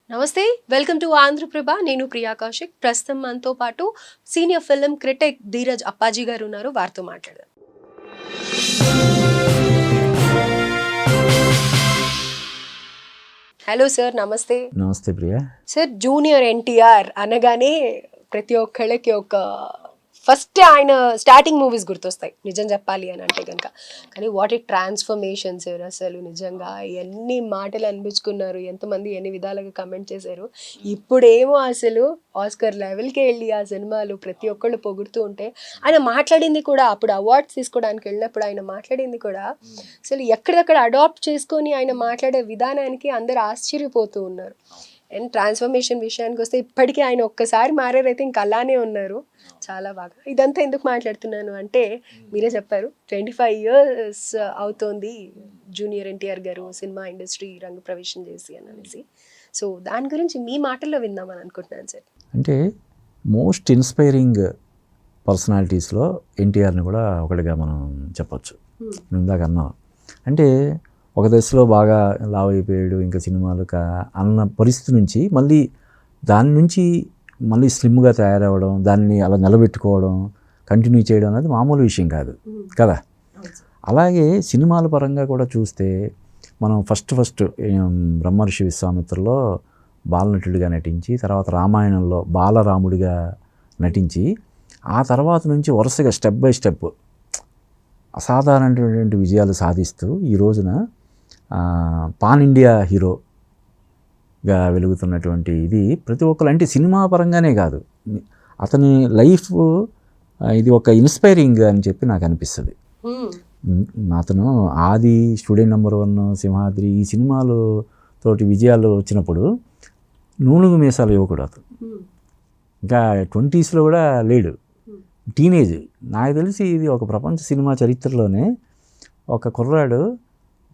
నమస్తే, welcome to Andhraprabha. నేను ప్రియా కౌశిక్. ప్రస్తుతం మనతో పాటు senior film critic Dheeraj Appaji గారు ఉన్నారు. వారితో మాట్లాడదాం. హలో సార్, నమస్తే. నమస్తే ప్రియా. సార్, జూనియర్ ఎన్టీఆర్ అనగానే ప్రతి ఒక్కళ్ళకి ఒక ఫస్ట్ ఆయన స్టార్టింగ్ మూవీస్ గుర్తొస్తాయి నిజం చెప్పాలి అని అంటే కనుక. కానీ వాట్ ఈ ట్రాన్స్ఫర్మేషన్ సార్, అసలు నిజంగా ఎన్ని మాటలు అనిపించుకున్నారు, ఎంతమంది ఎన్ని విధాలుగా కమెంట్ చేశారు. ఇప్పుడేమో అసలు ఆస్కర్ లెవెల్కి వెళ్ళి ఆ సినిమాలు ప్రతి ఒక్కళ్ళు పొగుడుతూ ఉంటే ఆయన మాట్లాడింది కూడా, అప్పుడు అవార్డ్స్ తీసుకోవడానికి వెళ్ళినప్పుడు ఆయన మాట్లాడింది కూడా అసలు ఎక్కడికక్కడ అడాప్ట్ చేసుకొని ఆయన మాట్లాడే విధానానికి అందరు ఆశ్చర్యపోతూ ఉన్నారు. అండ్ ట్రాన్స్ఫర్మేషన్ విషయానికి వస్తే ఇప్పటికీ ఆయన ఒక్కసారి మారారైతే ఇంకా అలానే ఉన్నారు. చాలా బాగా. ఇదంతా ఎందుకు మాట్లాడుతున్నాను అంటే, మీరే చెప్పారు 25 years అవుతోంది జూనియర్ ఎన్టీఆర్ గారు సినిమా ఇండస్ట్రీ రంగ ప్రవేశం చేసి అనేసి. సో దాని గురించి మీ మాటల్లో విందామని అనుకుంటున్నాను సార్. అంటే మోస్ట్ ఇన్స్పైరింగ్ పర్సనాలిటీస్లో ఎన్టీఆర్ని కూడా ఒకటిగా మనం చెప్పచ్చు. ఇందాక అన్నాం అంటే ఒక దశలో బాగా లావ్ అయిపోయాడు, ఇంకా సినిమాలు అన్న పరిస్థితి నుంచి దాని నుంచి మళ్ళీ స్లిమ్గా తయారవ్వడం, దాన్ని అలా నిలబెట్టుకోవడం, కంటిన్యూ చేయడం అనేది మామూలు విషయం కాదు కదా. అలాగే సినిమాల పరంగా కూడా చూస్తే మనం ఫస్ట్ బ్రహ్మర్షి విశ్వామిత్రలో బాలనటుడిగా నటించి, తర్వాత రామాయణంలో బాలరాముడిగా నటించి, ఆ తర్వాత నుంచి వరుసగా స్టెప్ బై స్టెప్ అసాధారణమైనటువంటి విజయాలు సాధిస్తూ ఈ రోజున పాన్ ఇండియా హీరోగా వెలుగుతున్నటువంటి ఇది ప్రతి ఒక్కరు, అంటే సినిమా పరంగానే కాదు, అతని లైఫ్ ఇది ఒక ఇన్స్పైరింగ్ అని చెప్పి నాకు అనిపిస్తుంది. అతను ఆది, స్టూడెంట్ నెంబర్ 1, సింహాద్రి ఈ సినిమాలు తోటి విజయాలు వచ్చినప్పుడు నూనెగు మీసాల యువకుడు అతను. ఇంకా 20sలో కూడా లేడు, టీనేజ్. నాకు తెలిసి ఇది ఒక ప్రపంచ సినిమా చరిత్రలోనే ఒక కుర్రాడు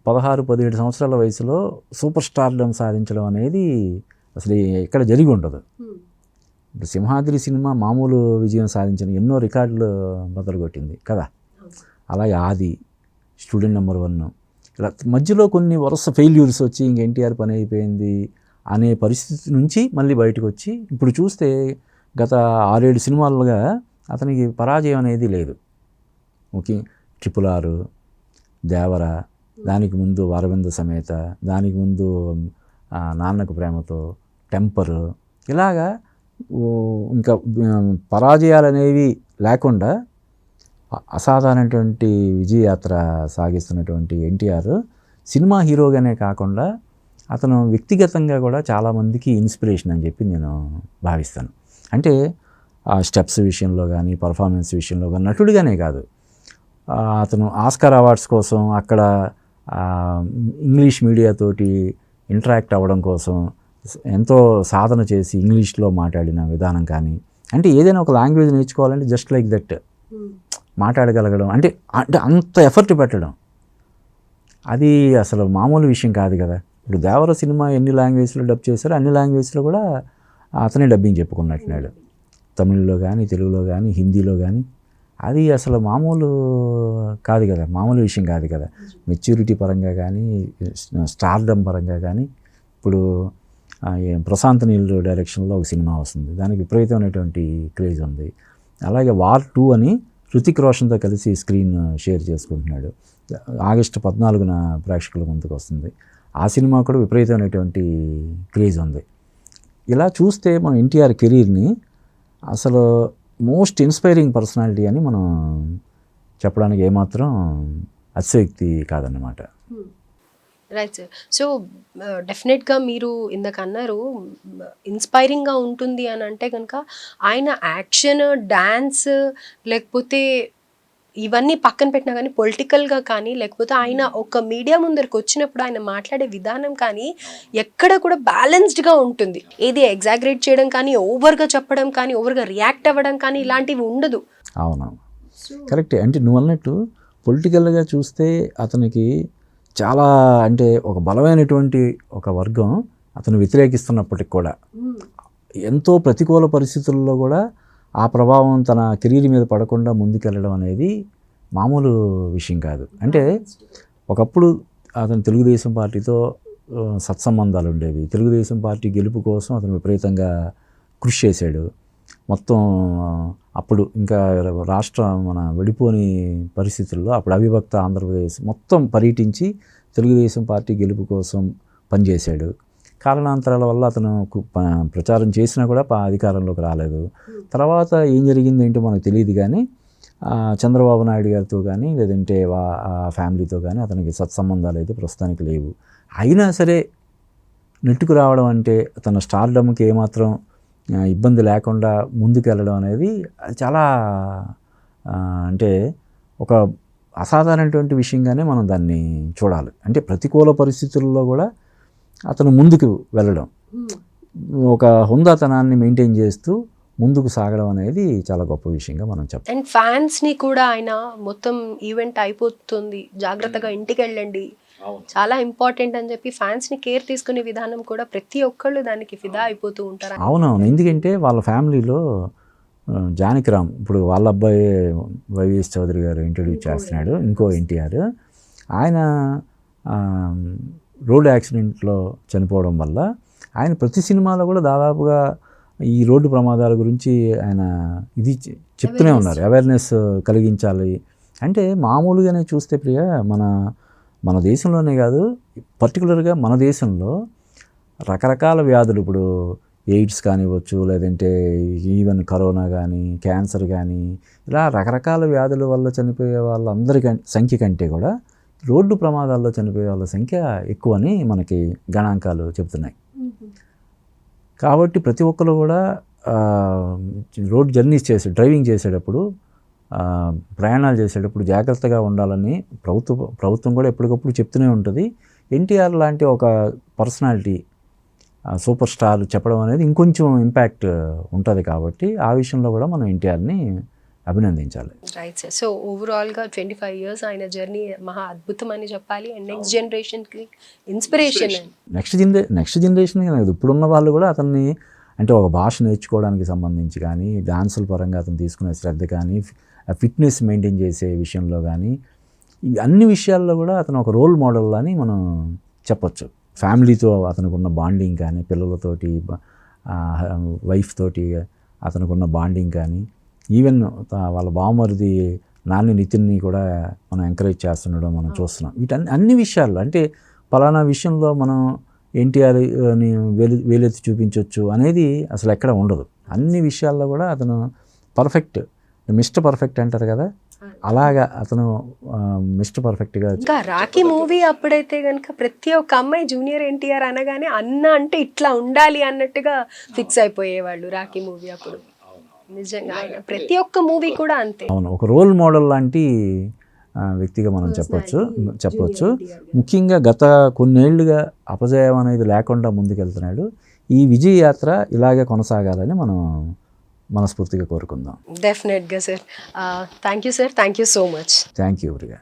16-17 సంవత్సరాల వయసులో సూపర్ స్టార్డమ్ సాధించడం అనేది అసలు ఎక్కడ జరిగి ఉండదు. ఇప్పుడు సింహాద్రి సినిమా మామూలు విజయం సాధించిన ఎన్నో రికార్డులు బదలుగొట్టింది కదా. అలాగే ఆది, స్టూడెంట్ నెంబర్ 1 ఇలా మధ్యలో కొన్ని వరుస ఫెయిల్యూర్స్ వచ్చి ఇంక ఎన్టీఆర్ పని అయిపోయింది అనే పరిస్థితి నుంచి మళ్ళీ బయటకు వచ్చి ఇప్పుడు చూస్తే గత 6-7 సినిమాలుగా అతనికి పరాజయం అనేది లేదు. ఓకే, RRR, దేవర, దానికి ముందు అరవింద సమేత, దానికి ముందు నాన్నకు ప్రేమతో, టెంపర్, ఇలాగా ఇంకా పరాజయాలు అనేవి లేకుండా అసాధారణటువంటి విజయయాత్ర సాగిస్తున్నటువంటి ఎన్టీఆర్ సినిమా హీరోగానే కాకుండా అతను వ్యక్తిగతంగా కూడా చాలామందికి ఇన్స్పిరేషన్ అని చెప్పి నేను భావిస్తాను. అంటే ఆ స్టెప్స్ విషయంలో కానీ, పర్ఫార్మెన్స్ విషయంలో కానీ, నటుడిగానే కాదు, అతను ఆస్కార్ అవార్డ్స్ కోసం అక్కడ ఇంగ్లీష్ మీడియాతోటి ఇంటరాక్ట్ అవ్వడం కోసం ఎంతో సాధన చేసి ఇంగ్లీష్లో మాట్లాడిన విధానం కానీ, అంటే ఏదైనా ఒక లాంగ్వేజ్ నేర్చుకోవాలంటే జస్ట్ లైక్ దట్ మాట్లాడగలగడం, అంటే అంత ఎఫర్ట్ పెట్టడం అది అసలు మామూలు విషయం కాదు కదా. ఇప్పుడు దేవర సినిమా ఎన్ని లాంగ్వేజ్లో డబ్ చేశారో అన్ని లాంగ్వేజ్లో కూడా అతనే డబ్బింగ్ చెప్పుకున్నట్టున్నాడు. తమిళ్లో కానీ, తెలుగులో కానీ, హిందీలో కానీ. అది అసలు మామూలు కాదు కదా, మామూలు విషయం కాదు కదా. మెచ్యూరిటీ పరంగా కానీ, స్టార్డమ్ పరంగా కానీ. ఇప్పుడు ప్రశాంత్ నీల్ డైరెక్షన్లో ఒక సినిమా వస్తుంది, దానికి విపరీతమైనటువంటి క్రేజ్ ఉంది. అలాగే వార్ 2 అని హృతిక్ రోషన్తో కలిసి స్క్రీన్ షేర్ చేసుకుంటున్నాడు. ఆగస్టు 14న ప్రేక్షకుల ముందుకు వస్తుంది. ఆ సినిమా కూడా విపరీతమైనటువంటి క్రేజ్ ఉంది. ఇలా చూస్తే మనం ఎన్టీఆర్ కెరీర్ని అసలు మోస్ట్ ఇన్స్పైరింగ్ పర్సనాలిటీ అని మనం చెప్పడానికి ఏమాత్రం అతిశయోక్తి కాదన్నమాట. Right sir. సో డెఫినెట్గా మీరు ఇందాక అన్నారు ఇన్స్పైరింగ్గా ఉంటుంది అని అంటే కనుక ఆయన యాక్షన్, డ్యాన్స్, లేకపోతే ఇవన్నీ పక్కన పెట్టినా కానీ పొలిటికల్గా కానీ, లేకపోతే ఆయన ఒక మీడియా ముందరికి వచ్చినప్పుడు ఆయన మాట్లాడే విధానం కానీ ఎక్కడ కూడా బ్యాలెన్స్డ్గా ఉంటుంది. ఏది ఎగ్జాగరేట్ చేయడం కానీ, ఓవర్గా చెప్పడం కానీ, ఓవర్గా రియాక్ట్ అవ్వడం కానీ ఇలాంటివి ఉండదు. అవును, కరెక్టే. అంటే నువ్వు అన్నట్టు పొలిటికల్గా చూస్తే అతనికి చాలా, అంటే ఒక బలమైనటువంటి ఒక వర్గం అతను వ్యతిరేకిస్తున్నప్పటికి కూడా ఎంతో ప్రతికూల పరిస్థితుల్లో కూడా ఆ ప్రభావం తన కెరీర్ మీద పడకుండా ముందుకెళ్ళడం అనేది మామూలు విషయం కాదు. అంటే ఒకప్పుడు అతను తెలుగుదేశం పార్టీతో సత్సంబంధాలు ఉండేవి. తెలుగుదేశం పార్టీ గెలుపు కోసం అతను విపరీతంగా కృషి చేశాడు. మొత్తం అప్పుడు ఇంకా మన విడిపోని పరిస్థితుల్లో అప్పుడు అవిభక్త ఆంధ్రప్రదేశ్ మొత్తం పర్యటించి తెలుగుదేశం పార్టీ గెలుపు కోసం పనిచేశాడు. కారణాంతరాల వల్ల అతను ప్రచారం చేసినా కూడా అధికారంలోకి రాలేదు. తర్వాత ఏం జరిగింది ఏంటో మనకు తెలియదు, కానీ చంద్రబాబు నాయుడు గారితో కానీ లేదంటే ఆ ఫ్యామిలీతో కానీ అతనికి సత్సంబంధాలు అయితే ప్రస్తుతానికి లేవు. అయినా సరే నెట్టుకు రావడం అంటే తన స్టార్డమ్కి ఏమాత్రం ఇబ్బంది లేకుండా ముందుకు వెళ్ళడం అనేది చాలా అంటే ఒక అసాధారణటువంటి విషయంగానే మనం దాన్ని చూడాలి. అంటే ప్రతికూల పరిస్థితుల్లో కూడా అతను ముందుకు వెళ్ళడం, ఒక హుందాతనాన్ని మెయింటైన్ చేస్తూ ముందుకు సాగడం అనేది చాలా గొప్ప విషయంగా మనం చెప్పాలి. అండ్ ఫ్యాన్స్ని కూడా ఆయన మొత్తం ఈవెంట్ అయిపోతుంది, జాగ్రత్తగా ఇంటికి వెళ్ళండి, చాలా ఇంపార్టెంట్ అని చెప్పి ఫ్యాన్స్ని కేర్ తీసుకునే విధానం కూడా ప్రతి ఒక్కళ్ళు దానికి ఫిదా అయిపోతూ ఉంటారు. అవునవును, ఎందుకంటే వాళ్ళ ఫ్యామిలీలో జానకిరామ్, ఇప్పుడు వాళ్ళ అబ్బాయి వైవిఎస్ చౌదరి గారు ఇంట్రడ్యూస్ చేస్తున్నాడు, ఇంకో ఎన్టీఆర్. ఆయన రోడ్ యాక్సిడెంట్లో చనిపోవడం వల్ల ఆయన ప్రతి సినిమాలో కూడా దాదాపుగా ఈ రోడ్డు ప్రమాదాల గురించి ఆయన ఇది చెప్తూనే ఉన్నారు, అవేర్నెస్ కలిగించాలి. అంటే మామూలుగానే చూస్తే ప్రియ మన దేశంలోనే కాదు, పర్టికులర్గా మన దేశంలో రకరకాల వ్యాధులు, ఇప్పుడు ఎయిడ్స్ కానివ్వచ్చు, లేదంటే ఈవెన్ కరోనా కానీ, క్యాన్సర్ కానీ, ఇలా రకరకాల వ్యాధుల వల్ల చనిపోయే వాళ్ళందరి సంఖ్య కంటే కూడా రోడ్డు ప్రమాదాల్లో చనిపోయే వాళ్ళ సంఖ్య ఎక్కువని మనకి గణాంకాలు చెప్తున్నాయి. కాబట్టి ప్రతి ఒక్కరు కూడా రోడ్ జర్నీస్ డ్రైవింగ్ చేసేటప్పుడు, ప్రయాణాలు చేసేటప్పుడు జాగ్రత్తగా ఉండాలని ప్రభుత్వం కూడా ఎప్పటికప్పుడు చెప్తూనే ఉంటుంది. ఎన్టీఆర్ లాంటి ఒక పర్సనాలిటీ, సూపర్ స్టార్ చెప్పడం అనేది ఇంకొంచెం ఇంపాక్ట్ ఉంటుంది. కాబట్టి ఆ విషయంలో కూడా మనం ఎన్టీఆర్ని అభినందించాలి. Right sir. సో ఓవరాల్గా 25 years ఆయన జర్నీ మహా అద్భుతం అని చెప్పాలి. అండ్ నెక్స్ట్ జనరేషన్కి ఇన్స్పిరేషన్. నెక్స్ట్ జనరేషన్ కాదు, ఇప్పుడున్న వాళ్ళు కూడా అతన్ని అంటే ఒక భాష నేర్చుకోవడానికి సంబంధించి కానీ, డాన్సుల పరంగా అతను తీసుకునే శ్రద్ధ కానీ, ఫిట్నెస్ మెయింటైన్ చేసే విషయంలో కానీ, అన్ని విషయాల్లో కూడా అతను ఒక రోల్ మోడల్ అని మనం చెప్పొచ్చు. ఫ్యామిలీతో అతనికి ఉన్న బాండింగ్ కానీ, పిల్లలతోటి, వైఫ్ తోటి అతనికి ఉన్న బాండింగ్ కానీ, ఈవెన్ వాళ్ళ బావమరిది నాని నితిన్ని కూడా మనం ఎంకరేజ్ చేస్తుండడం మనం చూస్తున్నాం. అన్ని విషయాల్లో అంటే పలానా విషయంలో మనం ఎన్టీఆర్ని వేలెత్తి చూపించవచ్చు అనేది అసలు ఎక్కడ ఉండదు. అన్ని విషయాల్లో కూడా అతను పర్ఫెక్ట్, మిస్టర్ పర్ఫెక్ట్ అంటారు కదా, అలాగా అతను మిస్టర్ పర్ఫెక్ట్గా. ఇంకా రాఖీ మూవీ అప్పుడైతే కనుక ప్రతి ఒక్క అమ్మాయి జూనియర్ ఎన్టీఆర్ అనగానే అన్న అంటే ఇట్లా ఉండాలి అన్నట్టుగా ఫిక్స్ అయిపోయేవాళ్ళు రాఖీ మూవీ అప్పుడు. నిజంగా ప్రతి ఒక్క మూవీ కూడా అంతే. అవును, ఒక రోల్ మోడల్ లాంటి వ్యక్తిగా మనం చెప్పొచ్చు. ముఖ్యంగా గత కొన్నేళ్లుగా అపజయం అనేది లేకుండా ముందుకెళ్తున్నాడు. ఈ విజయ యాత్ర ఇలాగే కొనసాగాలని మనం మనస్ఫూర్తిగా కోరుకుందాం. డెఫినెట్గా sir. Thank you sir, thank you so much. Thank you Priya.